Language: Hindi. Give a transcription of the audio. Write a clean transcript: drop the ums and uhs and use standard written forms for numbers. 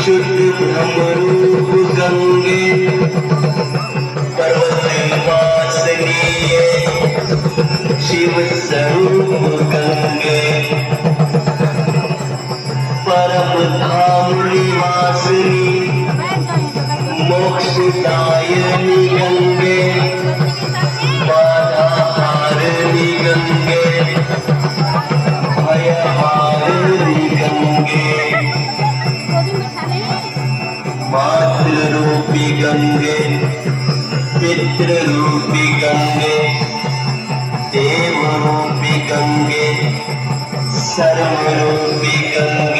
शुद्ध ब्रह्मरूप गंगे पर्वतवासिनी शिव स्वरूप गंगे परम धाम निवासिनी मोक्षदायिनी गंगे बाधा हारिणी गंगे भय हारिणी गंगे मातृ रूपी गंगे पितृ रूपी गंगे देव रूपी गंगे सर्व रूपी गंगे